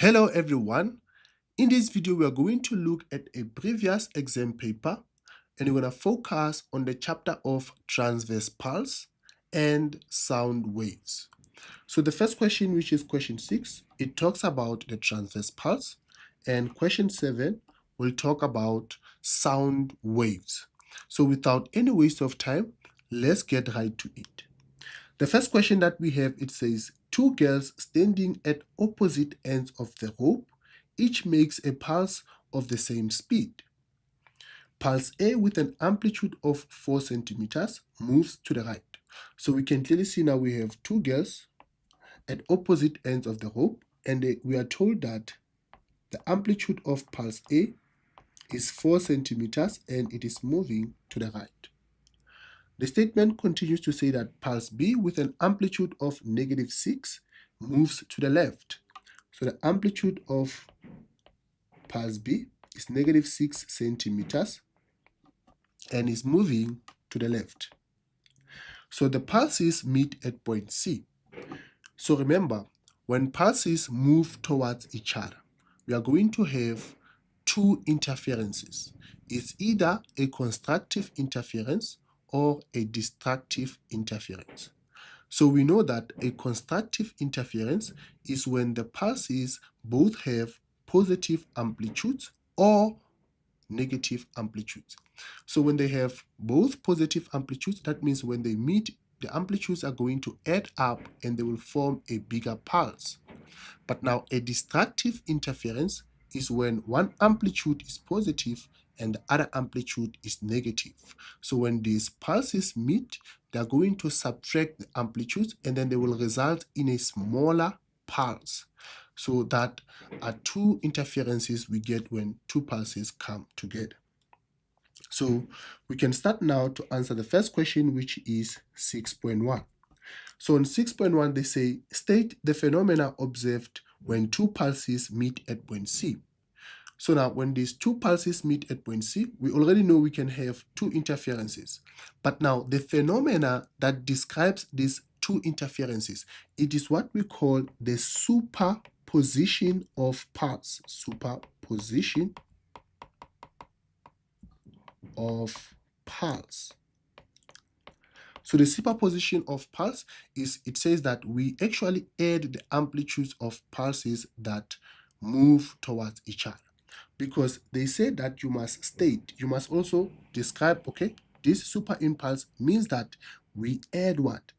Hello everyone. In this video, we are going to look at a previous exam paper and we're going to focus on the chapter of transverse pulse and sound waves. So the first question, which is question 6, it talks about the transverse pulse, and question 7 will talk about sound waves. So without any waste of time, let's get right to it. The first question that we have, it says, two girls standing at opposite ends of the rope, each makes a pulse of the same speed. Pulse A with an amplitude of 4 centimeters moves to the right. So we can clearly see now we have two girls at opposite ends of the rope, and we are told that the amplitude of pulse A is 4 centimeters and it is moving to the right. The statement continues to say that pulse B with an amplitude of -6 moves to the left. So the amplitude of pulse B is -6 centimeters and is moving to the left. So the pulses meet at point C. So remember, when pulses move towards each other, we are going to have two interferences. It's either a constructive interference or a destructive interference. So we know that a constructive interference is when the pulses both have positive amplitudes or negative amplitudes. So when they have both positive amplitudes, that means when they meet, the amplitudes are going to add up and they will form a bigger pulse. But now a destructive interference is when one amplitude is positive and the other amplitude is negative. So when these pulses meet, they are going to subtract the amplitudes and then they will result in a smaller pulse. So that are two interferences we get when two pulses come together. So we can start now to answer the first question, which is 6.1. So in 6.1, they say, state the phenomena observed when two pulses meet at point C. So now, when these two pulses meet at point C, we already know we can have two interferences. But now, the phenomena that describes these two interferences, it is what we call the superposition of pulse. Superposition of pulse. So the superposition of pulse is, it says that we actually add the amplitudes of pulses that move towards each other. Because they say that you must state, you must also describe, okay, this super impulse means that we add what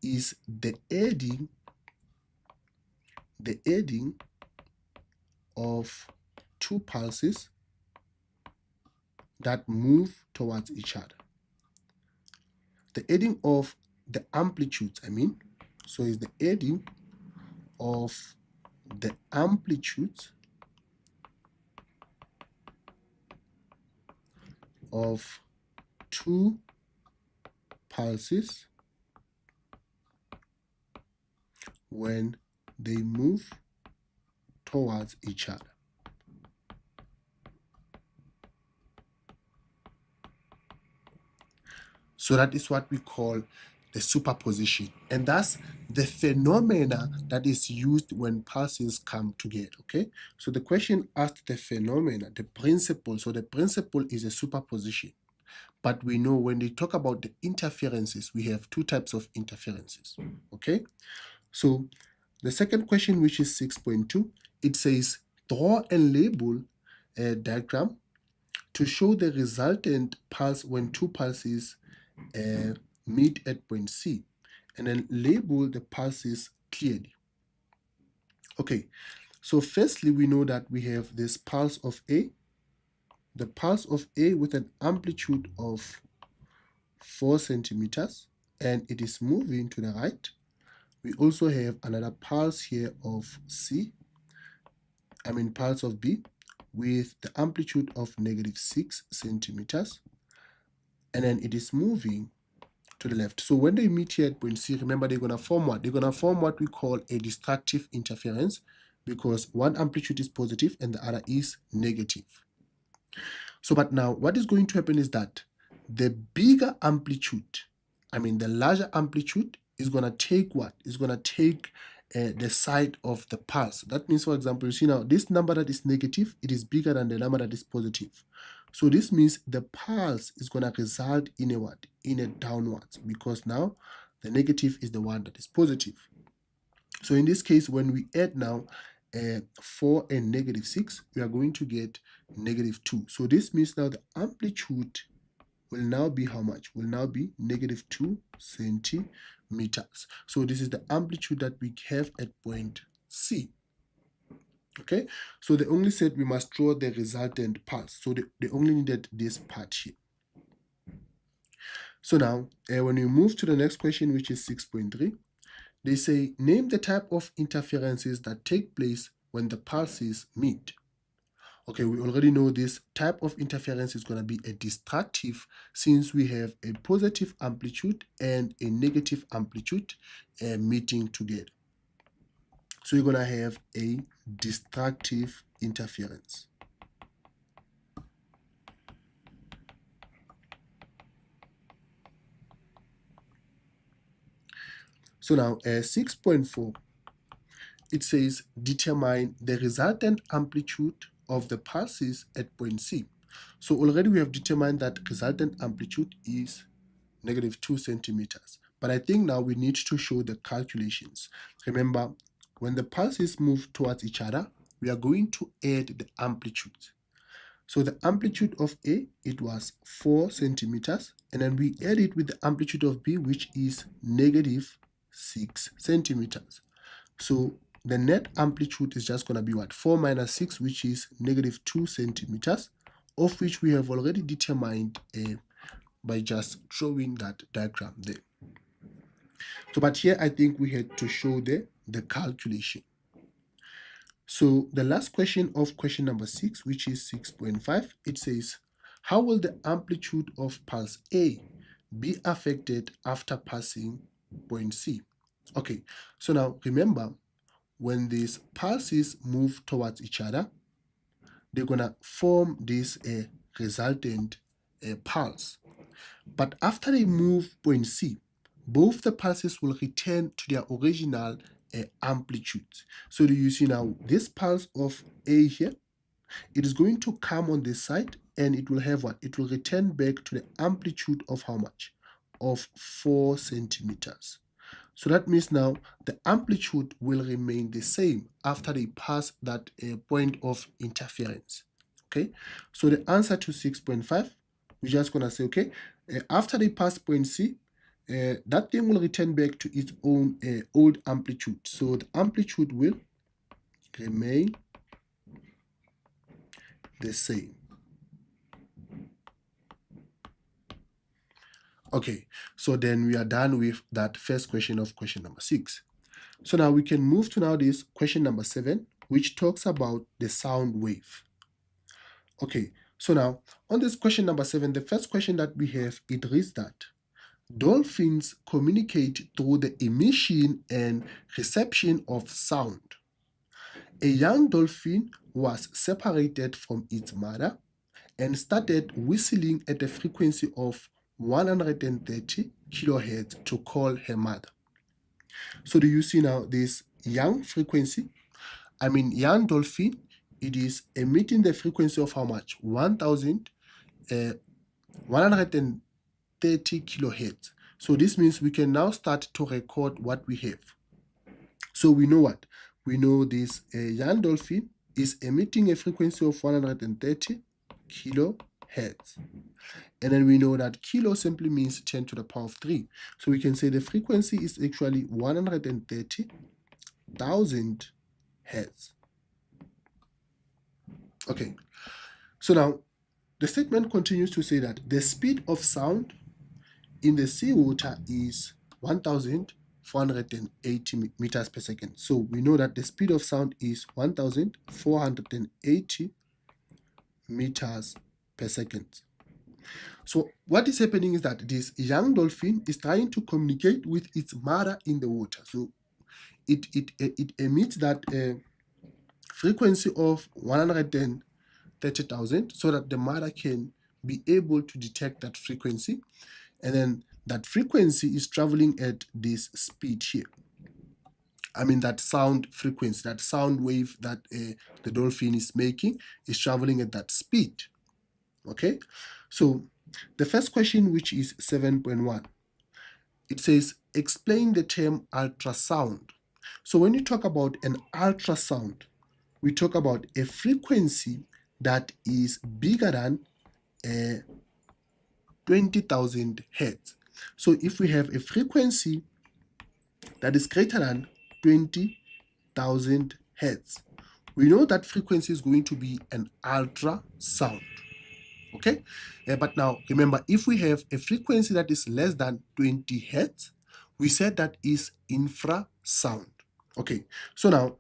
is the adding of two pulses that move towards each other. The adding of the amplitudes, so is the adding of the amplitudes of two pulses when they move towards each other. So that is what we call the superposition, and that's the phenomena that is used when pulses come together. Okay, so the question asked the phenomena, the principle. So the principle is a superposition, but we know when they talk about the interferences, we have two types of interferences. Okay, so the second question, which is 6.2, it says draw and label a diagram to show the resultant pulse when two pulses meet at point C, and then label the pulses clearly. Okay, so firstly, we know that we have this pulse of A, the pulse of A with an amplitude of 4 centimeters, and it is moving to the right. We also have another pulse here of pulse of B with the amplitude of -6 centimeters, and then it is moving to the left. So when they meet here at point C, remember they're going to form what? They're going to form what we call a destructive interference, because one amplitude is positive and the other is negative. So but now what is going to happen is that the bigger amplitude, the larger amplitude is going to take what? Is going to take the side of the pulse. That means, for example, you see now this number that is negative, it is bigger than the number that is positive. So this means the pulse is going to result in a what? In a downwards, because now the negative is the one that is positive. So in this case, when we add now 4 and -6, we are going to get -2. So this means now the amplitude will now be how much? Will now be -2 centimeters. So this is the amplitude that we have at point C. Okay, so they only said we must draw the resultant pulse. So they only needed this part here. So now, when we move to the next question, which is 6.3, they say, name the type of interferences that take place when the pulses meet. Okay, we already know this type of interference is going to be a destructive, since we have a positive amplitude and a negative amplitude meeting together. So you're going to have a destructive interference. So now 6.4, it says determine the resultant amplitude of the pulses at point C. So already we have determined that resultant amplitude is -2 centimeters. But I think now we need to show the calculations. Remember, when the pulses move towards each other, we are going to add the amplitudes. So the amplitude of A, it was 4 centimeters, and then we add it with the amplitude of B, which is -6 centimeters. So the net amplitude is just going to be what? 4 minus 6, which is -2 centimeters, of which we have already determined by just drawing that diagram there. So, but here I think we had to show the calculation. So the last question of question number 6, which is 6.5, it says, how will the amplitude of pulse A be affected after passing point C? Okay, so now remember, when these pulses move towards each other, they're going to form this resultant pulse. But after they move point C, both the pulses will return to their original amplitude. So do you see now this pulse of A here? It is going to come on this side, and it will have what? It will return back to the amplitude of how much? Of 4 centimeters. So that means now the amplitude will remain the same after they pass that point of interference. Okay, so the answer to 6.5, we're just going to say, okay, after they pass point C, that thing will return back to its own old amplitude. So the amplitude will remain the same. Okay, so then we are done with that first question of question number 6. So now we can move to now this question number 7, which talks about the sound wave. Okay, so now on this question number 7, the first question that we have, it reads that dolphins communicate through the emission and reception of sound. A young dolphin was separated from its mother and started whistling at a frequency of 130 kilohertz to call her mother. So do you see now this young frequency? I mean, young dolphin, it is emitting the frequency of how much? 130 kilohertz. So this means we can now start to record what we have. So we know what? We know this young dolphin is emitting a frequency of 130 kilohertz. And then we know that kilo simply means 10 to the power of 3. So we can say the frequency is actually 130,000 hertz. Okay, so now the statement continues to say that the speed of sound in the seawater is 1,480 meters per second. So we know that the speed of sound is 1,480 meters per second. So what is happening is that this young dolphin is trying to communicate with its mother in the water. So it emits that frequency of 130,000 so that the mother can be able to detect that frequency, and then that frequency is traveling at this speed here. that sound frequency, that sound wave that the dolphin is making is traveling at that speed. Okay, so the first question, which is 7.1, it says explain the term ultrasound. So when you talk about an ultrasound, we talk about a frequency that is bigger than 20,000 hertz. So if we have a frequency that is greater than 20,000 hertz, we know that frequency is going to be an ultrasound. Okay, but now remember, if we have a frequency that is less than 20 hertz, we said that is infrasound. Okay, so now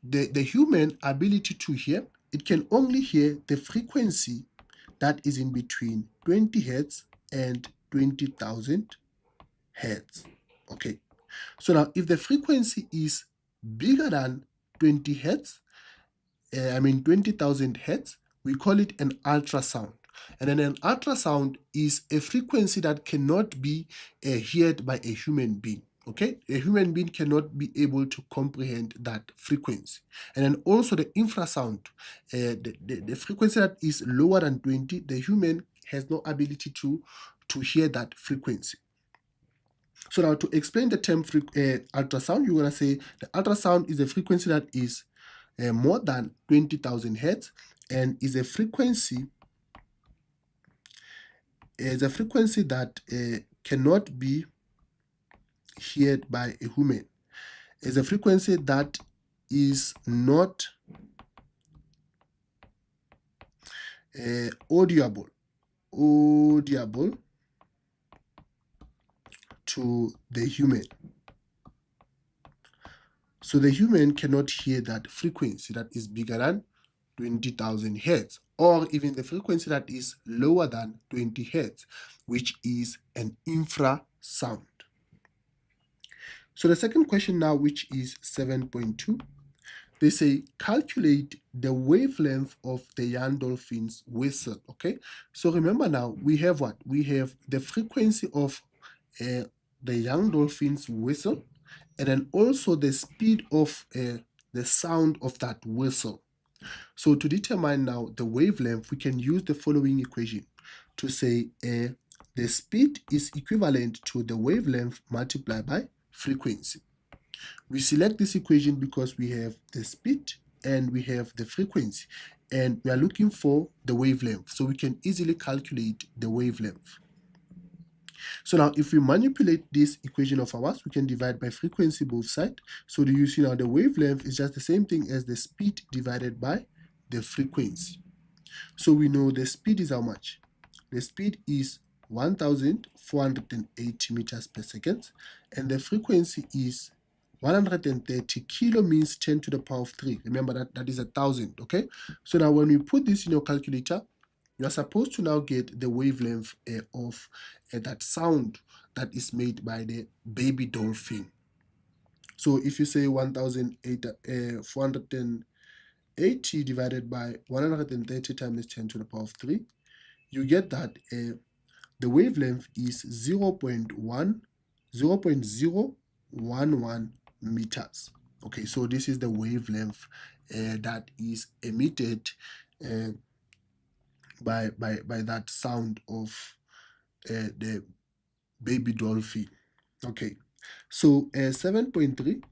the human ability to hear, it can only hear the frequency that is in between 20 hertz and 20,000 hertz. Okay, so now if the frequency is bigger than 20 hertz, 20,000 hertz, we call it an ultrasound. And then an ultrasound is a frequency that cannot be heard by a human being. Okay, a human being cannot be able to comprehend that frequency. And then also the infrasound, the frequency that is lower than 20, the human has no ability to hear that frequency. So now to explain the term ultrasound, you're going to say the ultrasound is a frequency that is more than 20,000 hertz and is a frequency that cannot be heard by a human. It's a frequency that is not audible to the human. So the human cannot hear that frequency that is bigger than 20,000 hertz, or even the frequency that is lower than 20 hertz, which is an infrasound. So the second question now, which is 7.2, they say calculate the wavelength of the young dolphin's whistle. Okay, so remember now we have what? We have the frequency of the young dolphin's whistle, and then also the speed of the sound of that whistle. So to determine now the wavelength, we can use the following equation to say the speed is equivalent to the wavelength multiplied by frequency. We select this equation because we have the speed and we have the frequency, and we are looking for the wavelength, so we can easily calculate the wavelength. So now if we manipulate this equation of ours, we can divide by frequency both sides. So do you see now the wavelength is just the same thing as the speed divided by the frequency. So we know the speed is how much? The speed is 1,480 meters per second, and the frequency is 130 kilo means 10 to the power of 3. Remember that is 1,000, okay? So now when we put this in your calculator, you are supposed to now get the wavelength of that sound that is made by the baby dolphin. So if you say 1,480 divided by 130 times 10 to the power of 3, you get that the wavelength is 0.011 meters. Okay, so this is the wavelength that is emitted by that sound of the baby dolphin. Okay, so 7.3,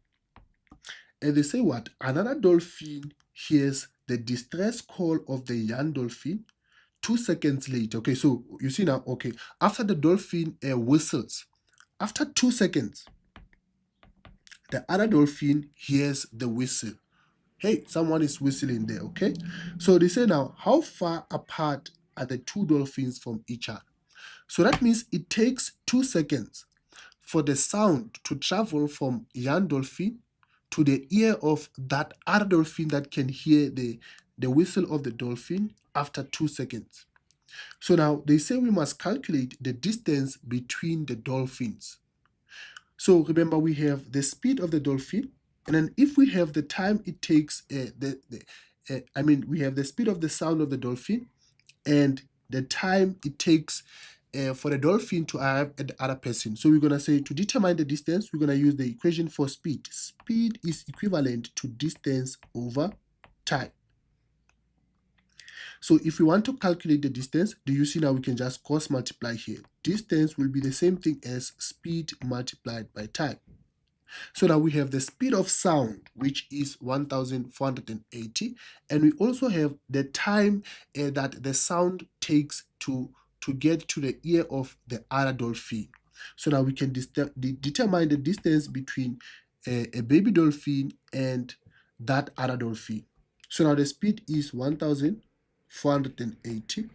they say what? Another dolphin hears the distress call of the young dolphin 2 seconds later. Okay, so you see now, okay, after the dolphin whistles, after 2 seconds, the other dolphin hears the whistle. Hey, someone is whistling there, okay? So they say now, how far apart are the two dolphins from each other? So that means it takes 2 seconds for the sound to travel from young dolphin to the ear of that other dolphin that can hear the whistle of the dolphin after 2 seconds. So now they say we must calculate the distance between the dolphins. So remember, we have the speed of the dolphin, and then if we have the time it takes, we have the speed of the sound of the dolphin and the time it takes for the dolphin to arrive at the other person. So we're going to say to determine the distance, we're going to use the equation for speed. Speed is equivalent to distance over time. So if we want to calculate the distance, do you see now we can just cross multiply here. Distance will be the same thing as speed multiplied by time. So now we have the speed of sound, which is 1480, and we also have the time that the sound takes to get to the ear of the other dolphin. So now we can determine the distance between a baby dolphin and that other dolphin. So now the speed is 1480,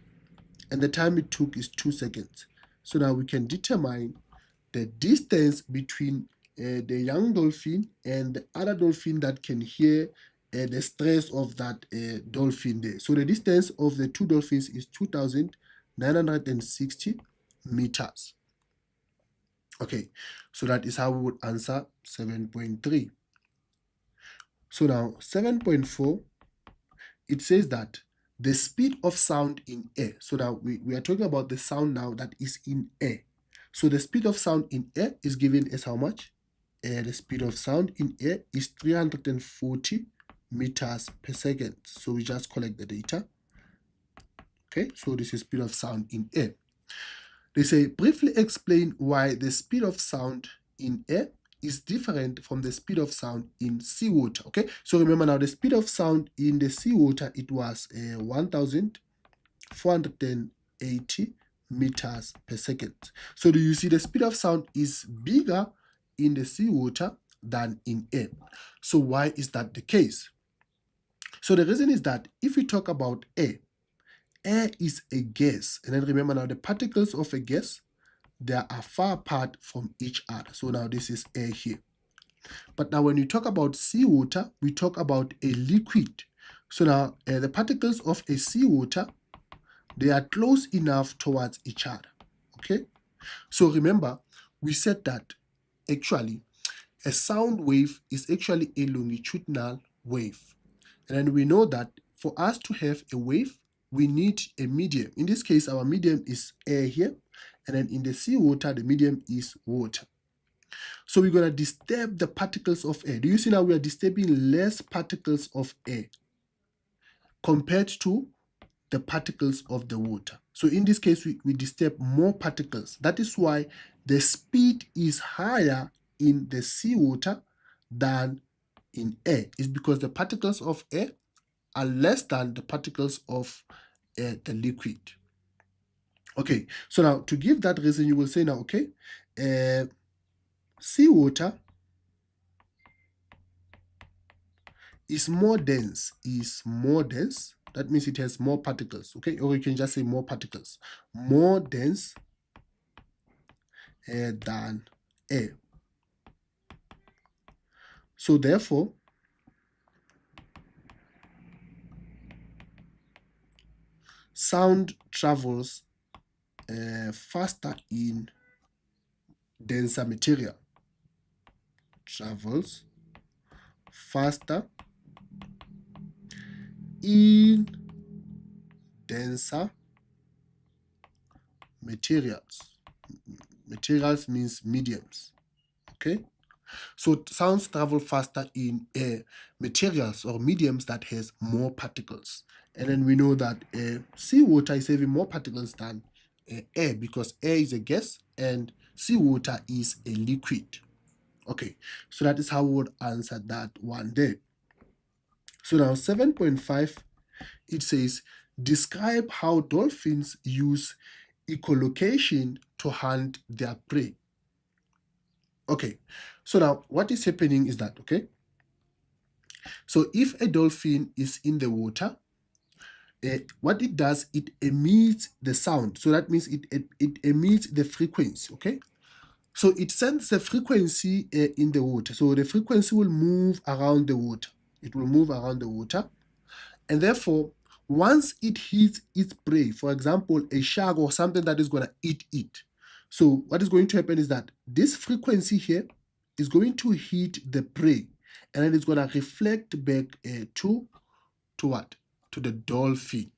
and the time it took is 2 seconds. So now we can determine the distance between the young dolphin and the other dolphin that can hear the stress of that dolphin there. So the distance of the two dolphins is 2,960 meters. Okay, so that is how we would answer 7.3. So now 7.4, it says that the speed of sound in air. So now we are talking about the sound now that is in air. So the speed of sound in air is given as how much? The speed of sound in air is 340 meters per second. So we just collect the data. Okay, so this is speed of sound in air. They say, briefly explain why the speed of sound in air is different from the speed of sound in seawater. Okay, so remember now the speed of sound in the seawater, it was 1,480 meters per second. So do you see the speed of sound is bigger in the seawater than in air? So why is that the case? So the reason is that if we talk about air is a gas, and then remember now the particles of a gas, they are far apart from each other. So now this is air here. But now when you talk about seawater, we talk about a liquid. So now the particles of a seawater, they are close enough towards each other. Okay, so remember we said that actually a sound wave is actually a longitudinal wave, and then we know that for us to have a wave we need a medium. In this case our medium is air here, and then in the seawater the medium is water. So we're going to disturb the particles of air. Do you see now we are disturbing less particles of air compared to the particles of the water? So in this case we disturb more particles. That is why the speed is higher in the seawater than in air. It's because the particles of air are less than the particles of the liquid. Okay, so now to give that reason, you will say now, okay, seawater is more dense. That means it has more particles, okay? Or you can just say more particles. More dense than air. So therefore, sound travels faster in denser material. Travels faster in denser materials. Materials means mediums. Okay, so sounds travel faster in materials or mediums that has more particles. And then we know that seawater is having more particles than air, because air is a gas and seawater is a liquid. Okay, so that is how we would answer that one there. So now 7.5, it says, describe how dolphins use echolocation to hunt their prey. Okay, so now what is happening is that, okay, so if a dolphin is in the water, what it does, it emits the sound. So that means it emits the frequency, okay? So it sends the frequency in the water. So the frequency will move around the water. It will move around the water. And therefore, once it hits its prey, for example, a shark or something that is going to eat it. So what is going to happen is that this frequency here is going to hit the prey, and then it's going to reflect back to what? To the dolphin.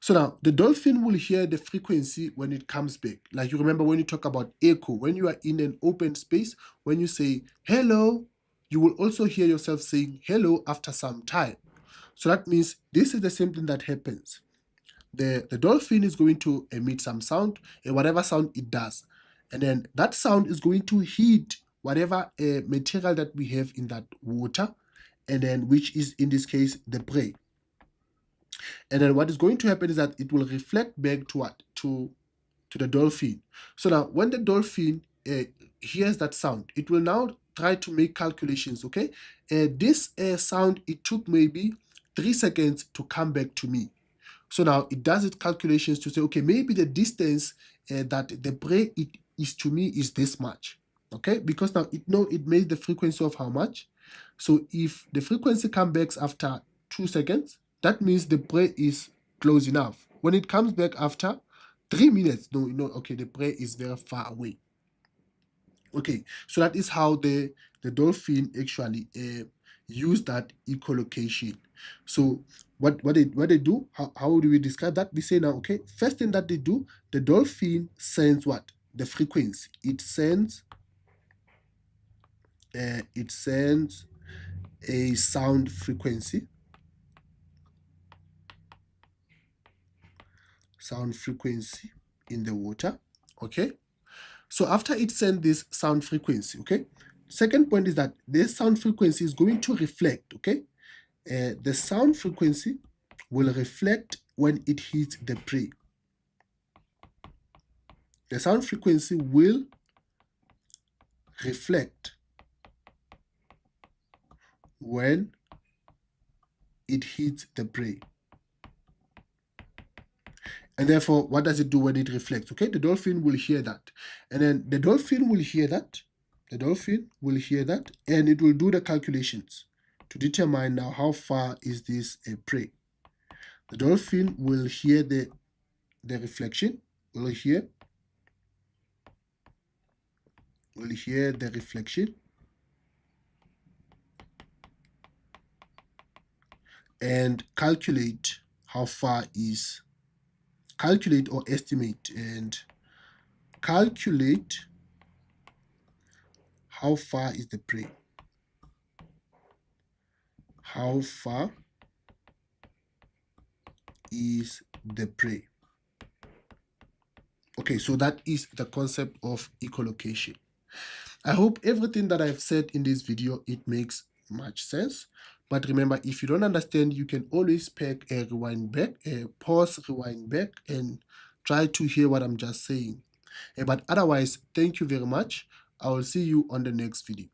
So now the dolphin will hear the frequency when it comes back. Like you remember when you talk about echo, when you are in an open space, when you say hello, you will also hear yourself saying hello after some time. So that means this is the same thing that happens. The dolphin is going to emit some sound, and whatever sound it does. And then that sound is going to hit whatever material that we have in that water, and then which is in this case the prey. And then what is going to happen is that it will reflect back to what? To the dolphin. So now when the dolphin hears that sound, it will now try to make calculations, okay? This sound, it took maybe 3 seconds to come back to me. So now it does its calculations to say, okay, maybe the distance that the prey it is to me is this much, okay? Because now it made the frequency of how much. So if the frequency comes back after 2 seconds, that means the prey is close enough. When it comes back after 3 minutes, okay, the prey is very far away. Okay, so that is how the dolphin actually use that echolocation. So what they do, how do we describe that? We say now, okay, first thing that they do, the dolphin sends what? The frequency. It sends a sound frequency. Sound frequency in the water. Okay. So after it sends this sound frequency, okay, second point is that this sound frequency is going to reflect, okay. The sound frequency will reflect when it hits the prey. The sound frequency will reflect when it hits the prey. And therefore, what does it do when it reflects? Okay, the dolphin will hear that. And then the dolphin will hear that. The dolphin will hear that, and it will do the calculations to determine now how far is this prey. The dolphin will hear the reflection, will hear the reflection, and calculate how far is, calculate or estimate and calculate how far is the prey. How far is the prey? Okay, so that is the concept of echolocation. I hope everything that I've said in this video, it makes much sense. But remember, if you don't understand, you can always rewind back, pause, rewind back, and try to hear what I'm just saying. But otherwise, thank you very much. I will see you on the next video.